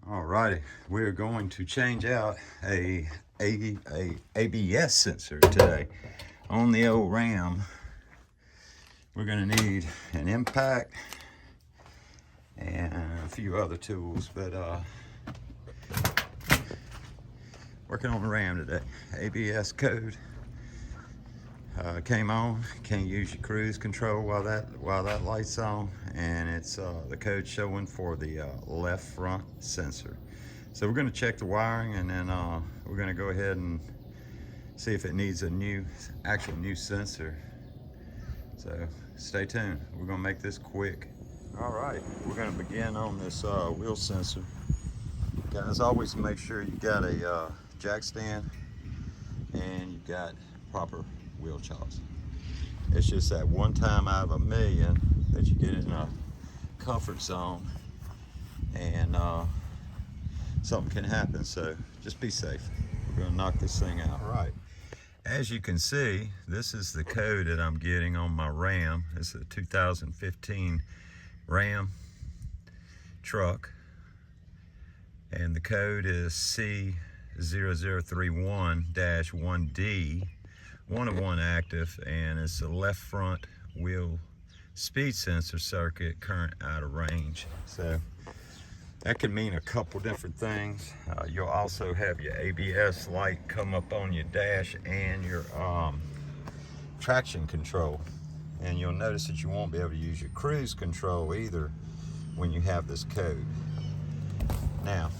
Alrighty, we're going to change out a ABS sensor today on the old Ram. We're going to need an impact and a few other tools, but working on the Ram today. ABS code came on. Can't use your cruise control while that light's on, and it's the code showing for the left front sensor. So we're going to check the wiring, and then we're going to go ahead and see if it needs a actual new sensor. So stay tuned. We're going to make this quick. All right, we're going to begin on this wheel sensor. Guys, always make sure you got a jack stand and you got proper wheel chocks. It's just that one time out of a million that you get in a comfort zone and something can happen, so just be safe. We're gonna knock this thing out. All right, as you can see, this is the code that I'm getting on my Ram. It's a 2015 Ram truck, and the code is C0031-1D. 1 of 1 active, and it's a left front wheel speed sensor circuit, current out of range. So that can mean a couple different things. You'll also have your ABS light come up on your dash and your traction control, and you'll notice that you won't be able to use your cruise control either when you have this code. Now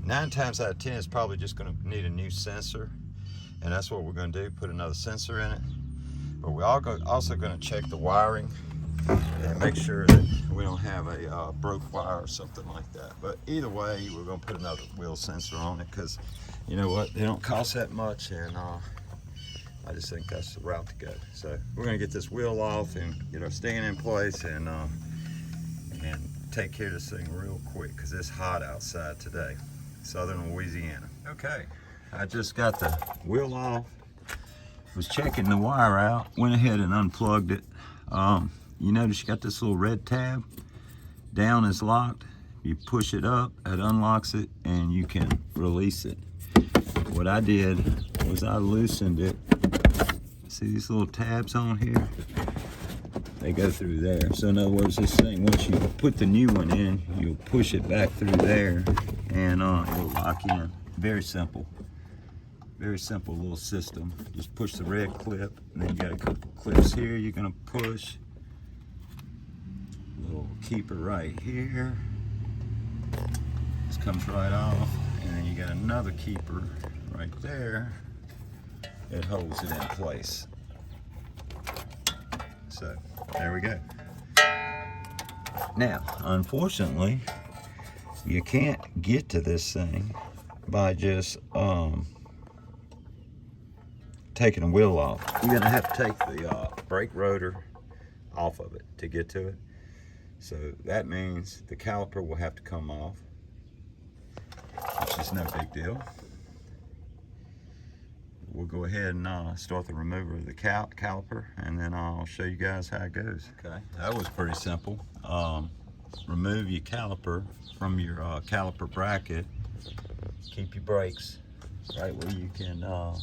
9 times out of 10 it's probably just going to need a new sensor, and that's what we're going to do, put another sensor in it. But we're also going to check the wiring and make sure that we don't have a broke wire or something like that. But either way, we're going to put another wheel sensor on it, because you know what, they don't cost that much, and I just think that's the route to go. So we're going to get this wheel off and get our stand in place, and take care of this thing real quick, because it's hot outside today, southern Louisiana. Okay, I just got the wheel off, was checking the wire out, went ahead and unplugged it. You notice you got this little red tab. Down is locked. You push it up, it unlocks it, and you can release it. What I did was I loosened it. See these little tabs on here? They go through there. So in other words, this thing, once you put the new one in, you'll push it back through there, and it'll lock in. Very simple. Very simple little system. Just push the red clip, and then you got a couple clips here you're gonna push. Little keeper right here. This comes right off, and then you got another keeper right there that holds it in place. So there we go. Now, unfortunately, you can't get to this thing by just taking the wheel off. You're gonna have to take the brake rotor off of it to get to it. So that means the caliper will have to come off, which is no big deal. We'll go ahead and start the remover of the caliper, and then I'll show you guys how it goes. Okay, that was pretty simple. Remove your caliper from your caliper bracket. Keep your brakes right where you can know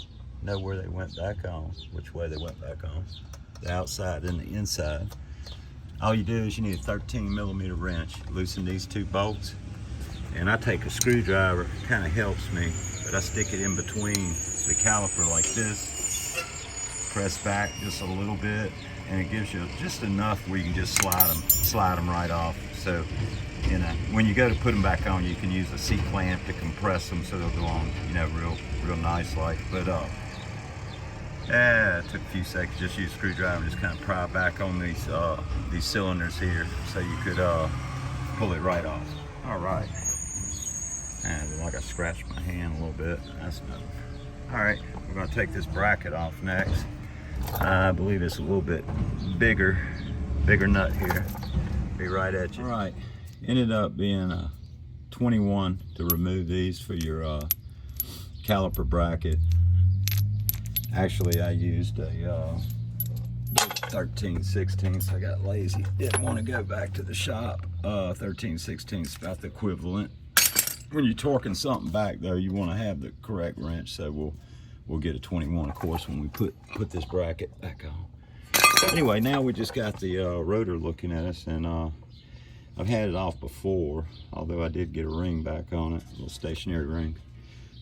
where they went back on, which way they went back on, the outside and the inside. All you do is you need a 13mm wrench. Loosen these 2 bolts, and I take a screwdriver. Kind of helps me, but I stick it in between the caliper like this, press back just a little bit, and it gives you just enough where you can just slide them right off. So you know, when you go to put them back on, you can use a C-clamp to compress them so they'll go on, you know, real nice like. But it took a few seconds. Just use a screwdriver and just kind of pry back on these cylinders here, so you could pull it right off. All right. And like I scratched my hand a little bit. That's enough. All right, we're going to take this bracket off next. I believe it's a little bit bigger nut here. Be right at you. All right, ended up being 21 to remove these for your caliper bracket. Actually, I used a 13/16, I got lazy. Didn't want to go back to the shop. 13/16 is about the equivalent. when you're torquing something back though, you want to have the correct wrench. So we'll get a 21, of course, when we put this bracket back on. Anyway, now we just got the rotor looking at us, and I've had it off before, although I did get a ring back on it, a little stationary ring,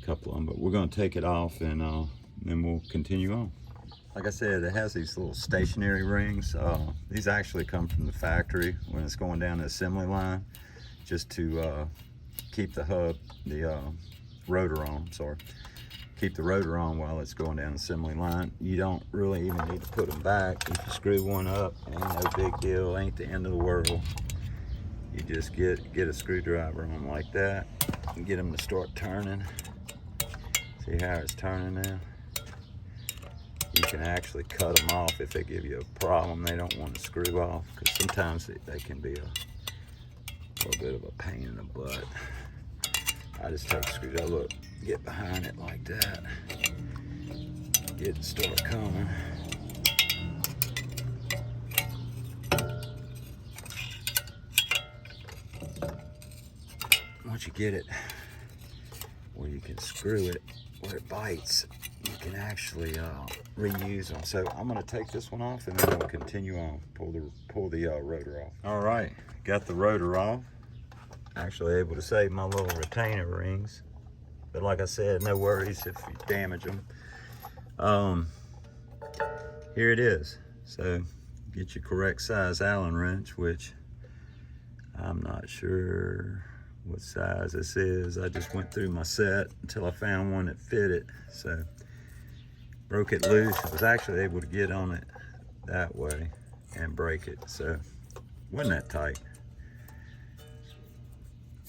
a couple of them, but we're going to take it off, and then we'll continue on. Like I said, it has these little stationary rings. These actually come from the factory when it's going down the assembly line, just to keep the hub, the rotor on, keep the rotor on while it's going down the assembly line. You don't really even need to put them back. If you screw one up, ain't no big deal, ain't the end of the world. You just get a screwdriver on like that and get them to start turning. See how it's turning now? You can actually cut them off if they give you a problem they don't want to screw off, because sometimes they can be a little bit of a pain in the butt. I just take a screwdriver, look, get behind it like that, get it start coming. Once you get it where you can screw it where it bites, you can actually reuse them. So I'm going to take this one off, and then we'll continue on. Pull the rotor off. All right, got the rotor off. Actually able to save my little retainer rings, but like I said, no worries if you damage them. Here it is. So get your correct size Allen wrench, which I'm not sure what size this is. I just went through my set until I found one that fitted. So broke it loose. I was actually able to get on it that way and break it. So wasn't that tight.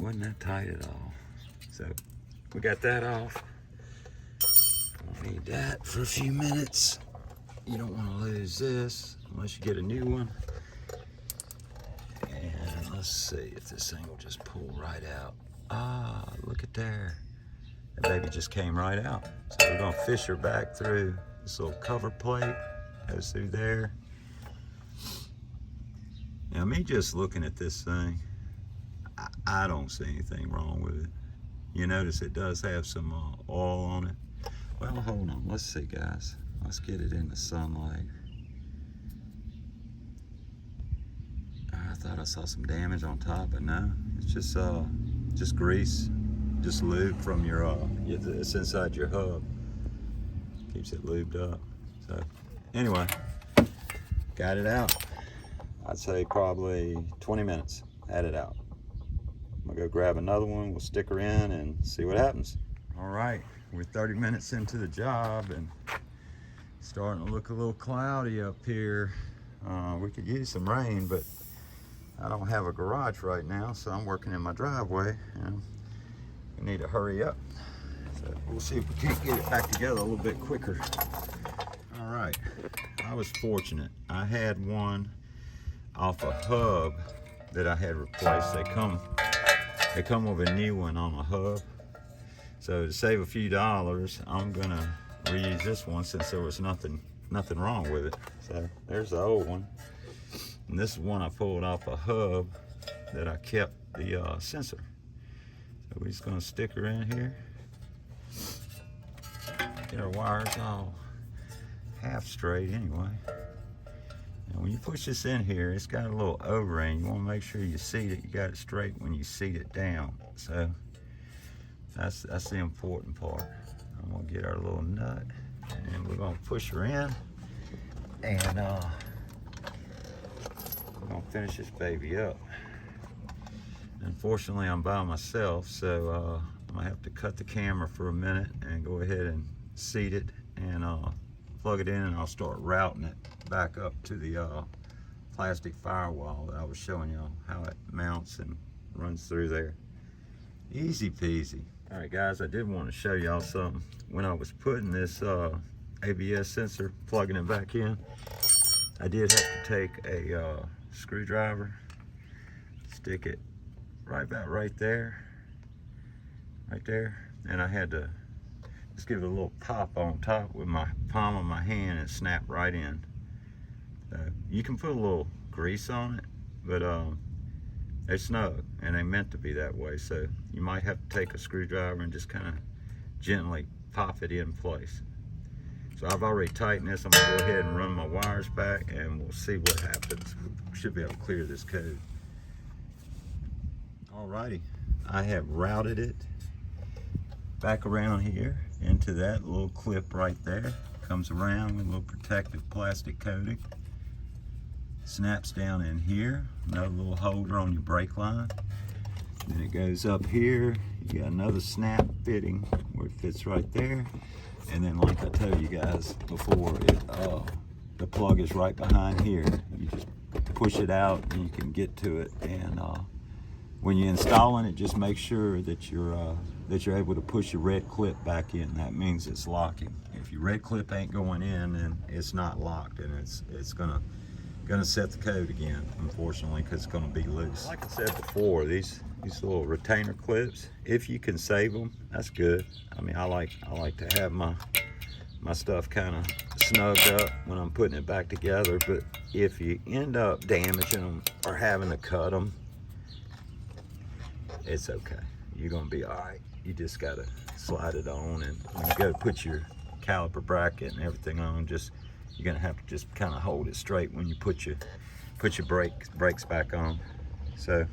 Wasn't that tight at all. So we got that off. Don't need that for a few minutes. You don't want to lose this unless you get a new one. And let's see if this thing will just pull right out. Ah, look at there. That baby just came right out. So we're gonna fish her back through this little cover plate. Goes through there. Now me just looking at this thing, I don't see anything wrong with it. You notice it does have some oil on it. Well, hold on, let's see guys. Let's get it in the sunlight. I thought I saw some damage on top, but no, it's just grease, just lube from your it's inside your hub. Keeps it lubed up. So anyway, got it out. I'd say probably 20 minutes, had it out. I'm gonna go grab another one, we'll stick her in and see what happens. All right, we're 30 minutes into the job and starting to look a little cloudy up here. We could use some rain, but I don't have a garage right now, so I'm working in my driveway and we need to hurry up. So we'll see if we can't get it back together a little bit quicker. All right, I was fortunate. I had one off a hub that I had replaced. They come with a new one on a hub. So to save a few dollars, I'm gonna reuse this one since there was nothing wrong with it. So there's the old one. And this is one I pulled off a hub that I kept the sensor. So we're just gonna stick her in here. Get our wires all half straight anyway. And when you push this in here, it's got a little O-ring. You want to make sure you seat it. You got it straight when you seat it down. So that's the important part. I'm gonna get our little nut, and we're gonna push her in, and we're gonna finish this baby up. Unfortunately, I'm by myself, so I'm gonna have to cut the camera for a minute and go ahead and seat it and plug it in, and I'll start routing it back up to the plastic firewall that I was showing y'all how it mounts and runs through there. Easy peasy. All right guys, I did want to show y'all something. When I was putting this ABS sensor, plugging it back in, I did have to take a screwdriver, stick it right about right there, and I had to just give it a little pop on top with my palm of my hand and snap right in. You can put a little grease on it, but They're snug, and they're meant to be that way. So you might have to take a screwdriver and just kind of gently pop it in place. So I've already tightened this. I'm gonna go ahead and run my wires back, and we'll see what happens. We should be able to clear this code. Alrighty, I have routed it back around here into that little clip right there. Comes around with a little protective plastic coating. Snaps down in here, another little holder on your brake line. Then it goes up here. You got another snap fitting where it fits right there. And then, like I told you guys before, the plug is right behind here. You just push it out and you can get to it. And when you're installing it, just make sure that you're able to push your red clip back in. That means it's locking. If your red clip ain't going in, then it's not locked, and it's gonna set the code again, unfortunately, because it's gonna be loose. Like I said before, these little retainer clips, if you can save them, that's good. I mean, I like to have my stuff kind of snugged up when I'm putting it back together, but if you end up damaging them or having to cut them, it's okay. You're gonna be all right. You just gotta slide it on, and when you go to put your caliper bracket and everything on, you're gonna have to just kind of hold it straight when you put your brakes back on. So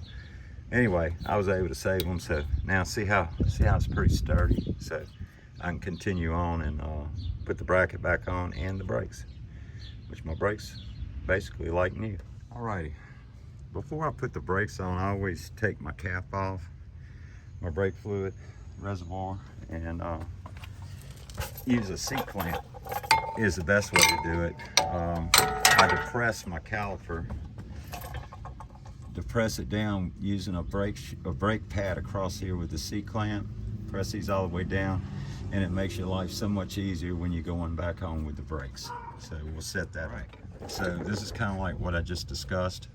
anyway, I was able to save them. So now see how it's pretty sturdy. So I can continue on and put the bracket back on and the brakes, which my brakes basically like new. Alrighty, before I put the brakes on, I always take my cap off, my brake fluid reservoir, and use a C-clamp is the best way to do it. I depress my caliper, depress it down using a brake pad across here with the C-clamp. Press these all the way down, and it makes your life so much easier when you're going back home with the brakes. So we'll set that right. So this is kind of like what I just discussed.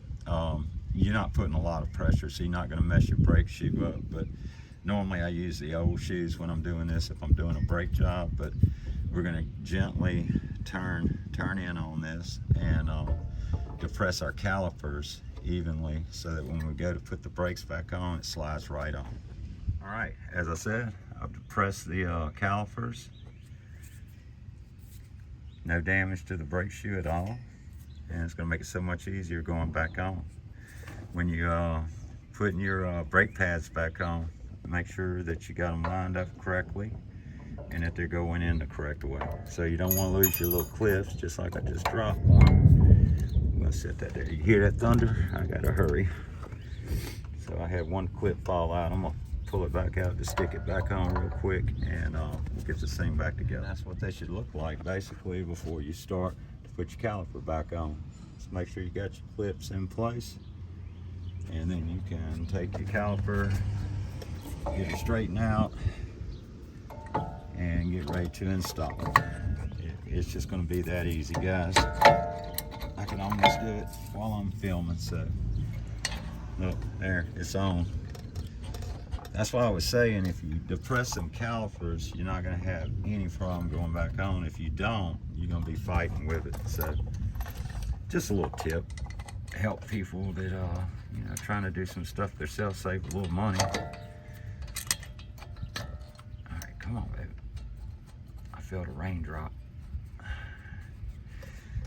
You're not putting a lot of pressure, so you're not going to mess your brake shoe up. But normally I use the old shoes when I'm doing this, if I'm doing a brake job. But we're going to gently turn in on this and depress our calipers evenly so that when we go to put the brakes back on, it slides right on. All right, as I said, I've depressed the calipers. No damage to the brake shoe at all, and it's going to make it so much easier going back on. When you putting your brake pads back on, make sure that you got them lined up correctly and that they're going in the correct way. So you don't want to lose your little clips, just like I just dropped one. I'm going to set that there. You hear that thunder? I got to hurry. So I had one clip fall out. I'm going to pull it back out to stick it back on real quick, and we'll get this thing back together. That's what they should look like basically before you start to put your caliper back on. Just make sure you got your clips in place, and then you can take your caliper, get it straightened out, and get ready to install it. It's just going to be that easy, guys. I can almost do it while I'm filming. So look, there, it's on. That's why I was saying, if you depress some calipers, you're not going to have any problem going back on. If you don't, you're going to be fighting with it. So just a little tip, help people that you know, trying to do some stuff themselves, save a little money. All right, come on, baby. I felt a raindrop.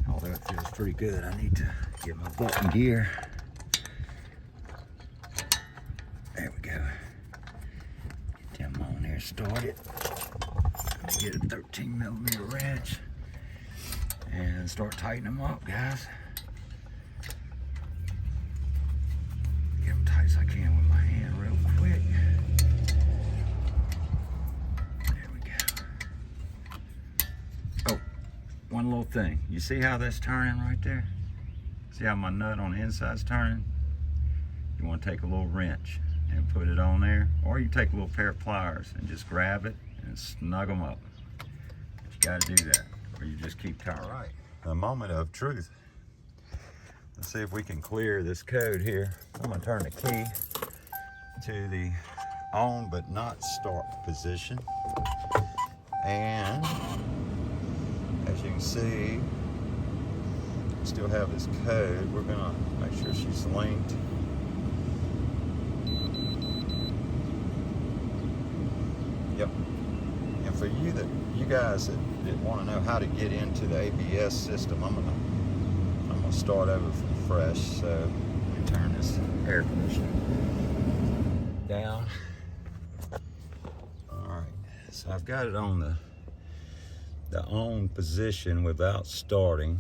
Although it feels pretty good, I need to get my butt in gear. There we go. Get them on there started. Get a 13mm wrench and start tightening them up, guys. Get them tight as I can with my hand real quick. There we go. Oh, one little thing. You see how that's turning right there? See how my nut on the inside's turning? You want to take a little wrench and put it on there, or you take a little pair of pliers and just grab it and snug them up. But you got to do that, or you just keep turning. All right, the moment of truth. Let's see if we can clear this code here. I'm going to turn the key to the on but not start position, and as you can see, we still have this code. We're going to make sure she's linked Yep. And for you guys that want to know how to get into the ABS system, I'm gonna start over from fresh. So let me turn this air conditioner down. All right. So I've got it on the on position without starting.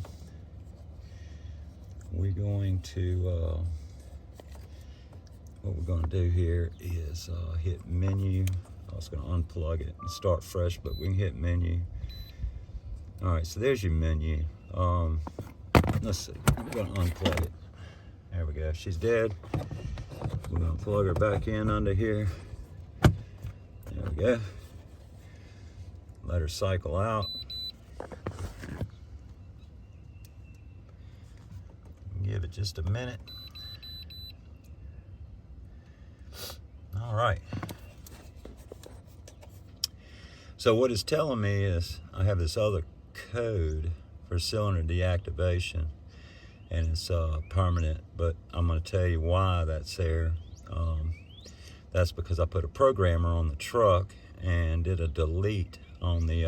We're going to what we're going to do here is hit menu. I was going to unplug it and start fresh, but we can hit menu. All right, so there's your menu. Let's see, I'm going to unplug it. There we go, she's dead. We're going to plug her back in under here. There we go. Let her cycle out. Give it just a minute. All right. So what it's telling me is I have this other code for cylinder deactivation, and it's permanent, but I'm going to tell you why that's there. That's because I put a programmer on the truck and did a delete on the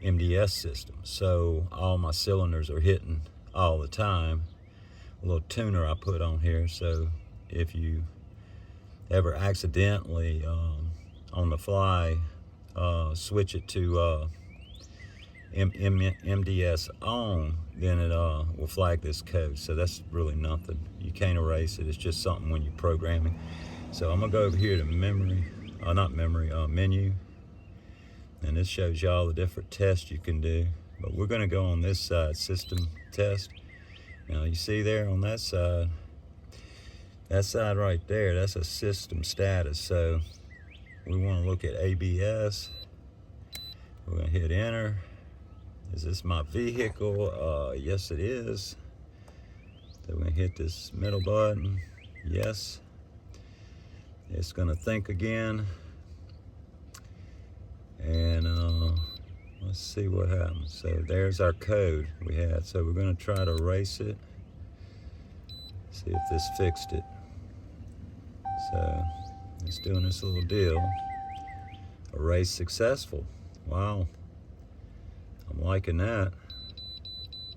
MDS system. So all my cylinders are hitting all the time. A little tuner I put on here, so if you ever accidentally on the fly switch it to MDS on, then it will flag this code. So that's really nothing. You can't erase it. It's just something when you're programming. So I'm gonna go over here to memory, menu, and this shows you all the different tests you can do. But we're gonna go on this side, system test. Now you see there on that side right there, that's a system status. So we want to look at ABS. We're going to hit enter. Is this my vehicle? Yes, it is. So we're going to hit this middle button. Yes. It's going to think again. And let's see what happens. So there's our code we had. So we're going to try to erase it. See if this fixed it. So it's doing this little deal. Erase successful. Wow. I'm liking that.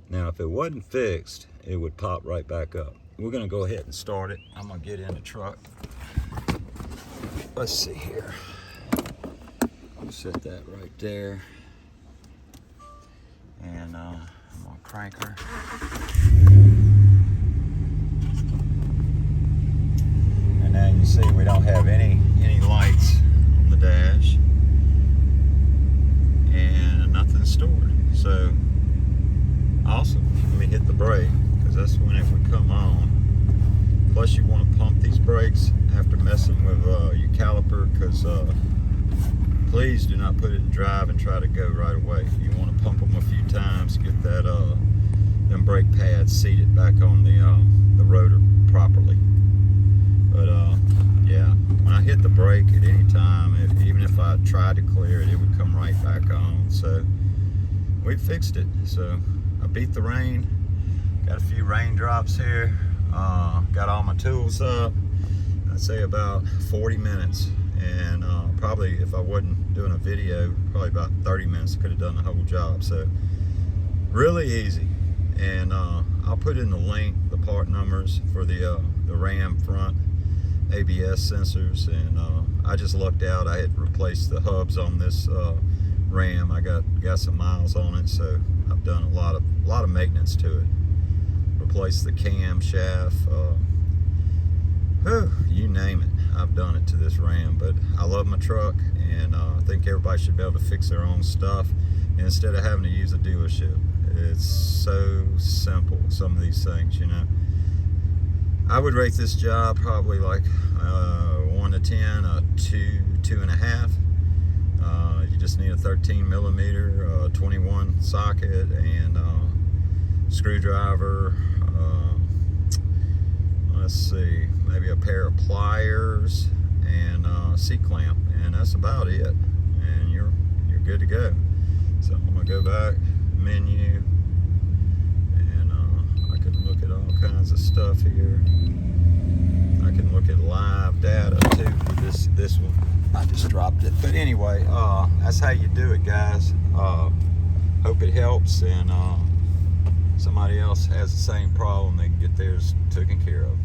Now if it wasn't fixed, it would pop right back up. We're gonna go ahead and start it. I'm gonna get in the truck. Let's see here. I'll set that right there. And I'm gonna crank her. And then you see we don't have any lights on the dash and nothing stored. So awesome. Let me hit the brake because that's when it would come on. Plus you want to pump these brakes after messing with your caliper, because please do not put it in drive and try to go right away. You want to pump them a few times, get that them brake pads seated back on the rotor properly. But yeah, when I hit the brake at any time, even if I tried to clear it, it would come right back on. So we fixed it. So I beat the rain. Got a few raindrops here. Got all my tools up. I'd say about 40 minutes. And probably if I wasn't doing a video, probably about 30 minutes, I could have done the whole job. So really easy. And I'll put in the link, the part numbers for the Ram front ABS sensors. And I just lucked out. I had replaced the hubs on this Ram. I got some miles on it, so I've done a lot of maintenance to it. Replaced the cam shaft. You name it, I've done it to this Ram. But I love my truck, and I think everybody should be able to fix their own stuff instead of having to use a dealership. It's so simple, some of these things, you know. I would rate this job probably like 1 to 10, 2.5. You just need a 13 millimeter 21 socket and screwdriver. Let's see, maybe a pair of pliers and a C-clamp, and that's about it. And you're good to go. So I'm gonna go back, menu, and I can look at all kinds of stuff here. I can look at live data too for this this one. I just dropped it. But anyway, that's how you do it, guys. Hope it helps, and somebody else has the same problem, they can get theirs taken care of.